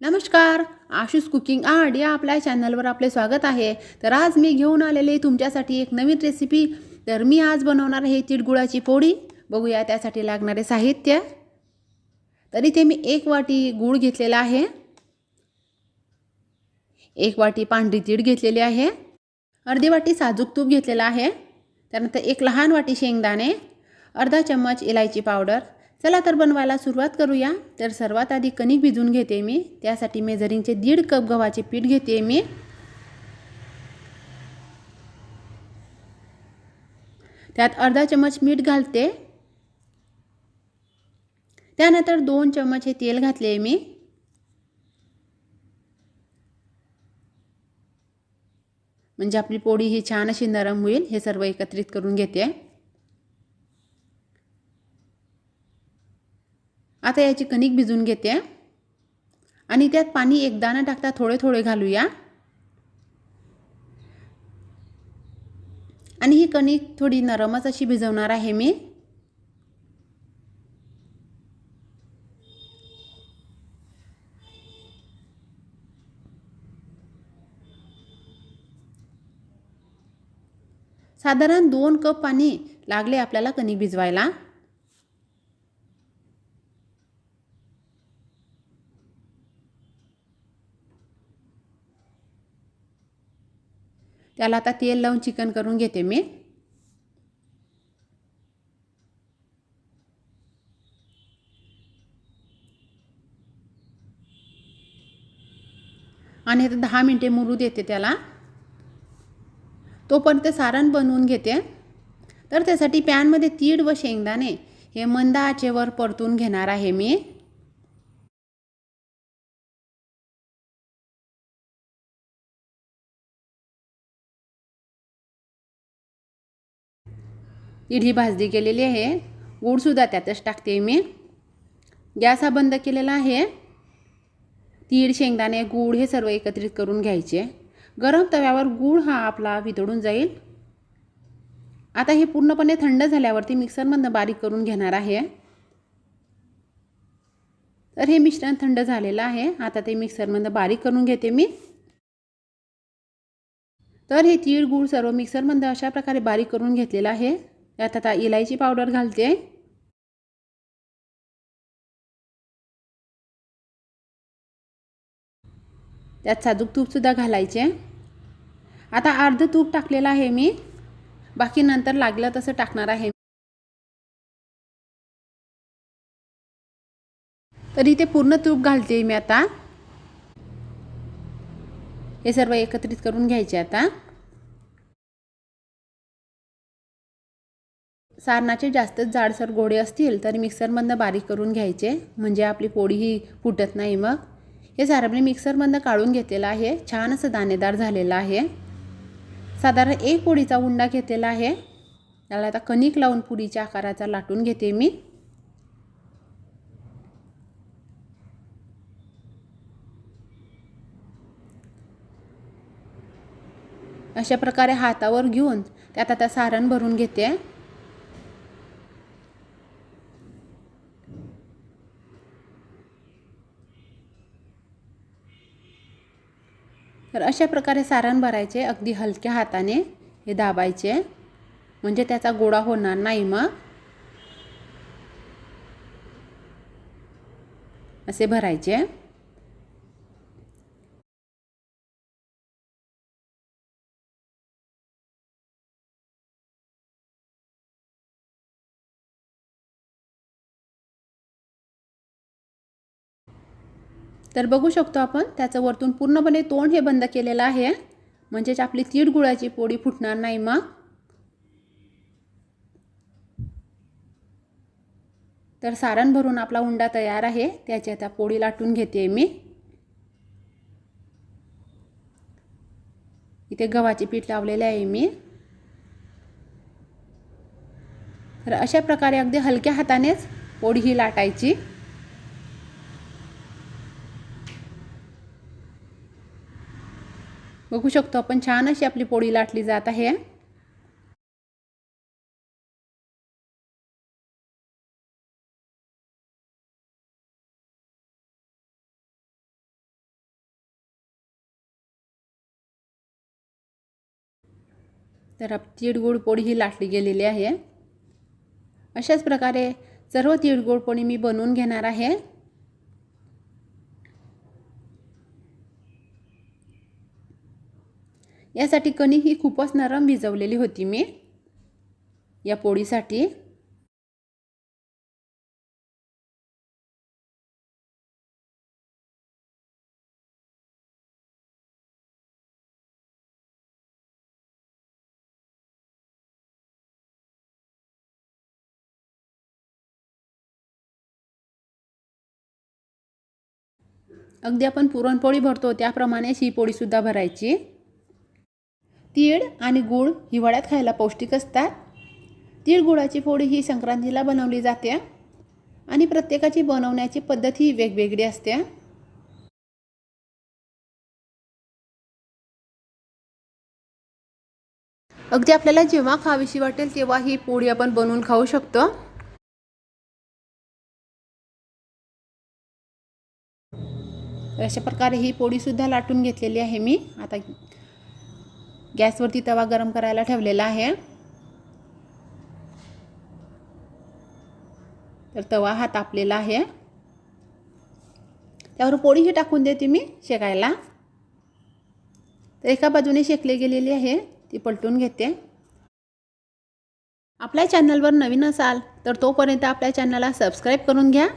नमस्कार. आशूस cooking art या आपल्या चॅनलवर आपले स्वागत आहे. तर आज मी घेऊन आलेले तुमच्यासाठी एक नवीन रेसिपी. तर मी आज बनवणार आहे तिळगुळाची पोळी. बघूया त्यासाठी लागणारे साहित्य. तर इथे मी 1 वाटी गूळ घेतलेला आहे, 1 वाटी पांढरी तीळ घेतलेली आहे, अर्धी वाटी साजूक तूप घेतलेला आहे, त्यानंतर 1 लहान वाटी शेंगदाणे, अर्धा चम्मच इलायची पावडर. चला तर बनवायला सुरुवात करूया. तर सर्वात आधी कणिक भिजवून घेते मी. त्यासाठी मेजरिंगचे 1.5 कप गव्हाचे पीठ घेते मी. त्यात अर्धा चम्मच मीठ घालते. त्यानंतर 2 चम्मच हे तेल घातले मी. म्हणजे आपली पोळी ही छान अशी नरम होईल. हे सर्व एकत्रित करून घेते. आता याची कणिक भिजवून घेते आणि त्यात पाणी एकदा न टाकता थोडे थोडे घालूया. आणि ही कणिक थोडी नरमच अशी भिजवणार आहे मी. साधारण 2 कप पाणी लागले आपल्याला कणिक भिजवायला. त्याला आता तेल लावून चिकन करून घेते मी. आणि आता 10 मिनिटे मुरू देते त्याला. तोपर्यंत सारण बनवून घेते. तर त्यासाठी पॅनमध्ये तीळ व शेंगदाणे हे मंद आचेवर परतून घेणार आहे मी. तीळ ही भाजली गेलेली आहे. गूळसुद्धा त्यातच टाकते मी. गॅस हा बंद केलेला आहे. तीळ, शेंगदाणे, गूळ हे सर्व एकत्रित करून घ्यायचे. गरम तव्यावर गूळ हा आपला वितळून जाईल. आता हे पूर्णपणे थंड झाल्यावरती मिक्सरमधून बारीक करून घेणार आहे. तर हे मिश्रण थंड झालेलं आहे. आता ते मिक्सरमधून बारीक करून घेते मी. तर हे तीळ गूळ सर्व मिक्सरमध्ये अशा प्रकारे बारीक करून घेतलेलं आहे. त्यात आता इलायची पावडर घालते. त्यात साजूक तूपसुद्धा घालायचे. आता अर्ध तूप टाकलेलं आहे मी. बाकी नंतर लागलं तसं टाकणार आहे. तर इथे पूर्ण तूप घालते मी आता. हे सर्व एकत्रित करून घ्यायचे. आता सारणाचे जास्तच जाडसर गोळे असतील तर मिक्सरमधून बारीक करून घ्यायचे, म्हणजे आपली पोळी ही फुटत नाही. मग हे सारण मी मिक्सरमधून काढून घेतलेलं आहे. छान असं दाणेदार झालेलं आहे. साधारण 1 पोळीचा उंडा घेतलेला आहे. त्याला आता कणिक लावून पुरीच्या आकाराचा लाटून घेते मी. अशा प्रकारे हातावर घेऊन त्यात आता सारण भरून घेते. तर अशा प्रकारे सारण भरायचे. अगदी हलक्या हाताने हे दाबायचे, म्हणजे त्याचा गोळा होणार नाही. मग असे भरायचे. तर बघू शकतो आपण त्याचं वरतून पूर्णपणे तोंड हे बंद केलेलं आहे, म्हणजेच आपली तीळ गुळाची पोळी फुटणार नाही. मग तर सारण भरून आपला उंडा तयार आहे. त्याची आता पोळी लाटून घेते मी. इथे गव्हाचे पीठ लावलेले आहे मी. तर अशा प्रकारे अगदी हलक्या हातानेच पोळी ही लाटायची. बघू शकतो आपण छान अशी आपली पोळी लाटली जात आहे. तर तिळगुळ पोळी ही लाटली गेलेली आहे। अशाच प्रकारे सर्व तिळगुळ पोळी मी बनवून घेणार आहे। यासाठी कणिक ही खूपच नरम भिजवलेली होती मी या पोळीसाठी। अगदी आपण पुरणपोळी भरतो त्याप्रमाणेच ही पोळी सुद्धा भरायची। तीळ आणि गूळ हिवाळ्यात खायला पौष्टिक असतात। तीळ गुळाची पोळी ही संक्रांतीला बनवली जाते आणि प्रत्येकाची बनवण्याची पद्धत ही वेगवेगळी असते। अगदी आपल्याला जेव्हा खावीशी वाटेल तेव्हा ही पोळी आपण बनवून खाऊ शकतो। अशा प्रकारे ही पोळी सुद्धा लाटून घेतलेली आहे मी। आता गॅसवरती तवा गरम करायला ठेवलेला आहे। तर तवा हा तापलेला आहे, त्यावर पोळी ही टाकून देते मी शेकायला। तर एका बाजूने शेकली गेलेली आहे, ती पलटून घेते। आपल्या चॅनलवर नवीन असाल तर तोपर्यंत आपल्या चॅनलला सबस्क्राईब करून घ्या।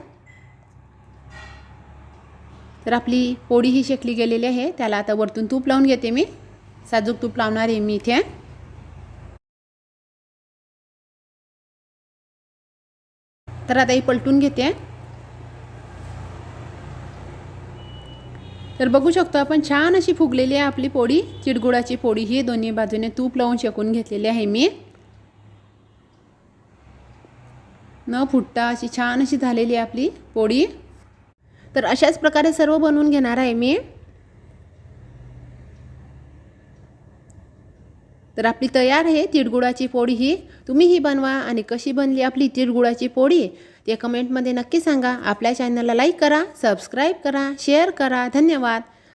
तर आपली पोळी ही शेकली गेलेली आहे, त्याला आता वरतून तूप लावून घेते मी। साजूक तूप लावणार आहे मी इथे। तर आता ही पलटून घेते। तर बघू शकतो आपण छान अशी फुगलेली आहे आपली पोळी। तिळगुळाची पोळी ही दोन्ही बाजूने तूप लावून शेकून घेतलेली आहे मी। न फुटता अशी छान अशी झालेली आहे आपली पोळी। तर अशाच प्रकारे सर्व बनवून घेणार आहे मी। तर आपली तयार आहे तिळगुळाची पोळी ही। तुम्ही ही बनवा आणि कशी बनली आपली तिळगुळाची पोळी ते कमेंटमध्ये नक्की सांगा। आपल्या चॅनलला लाईक करा, सबस्क्राईब करा, शेअर करा। धन्यवाद।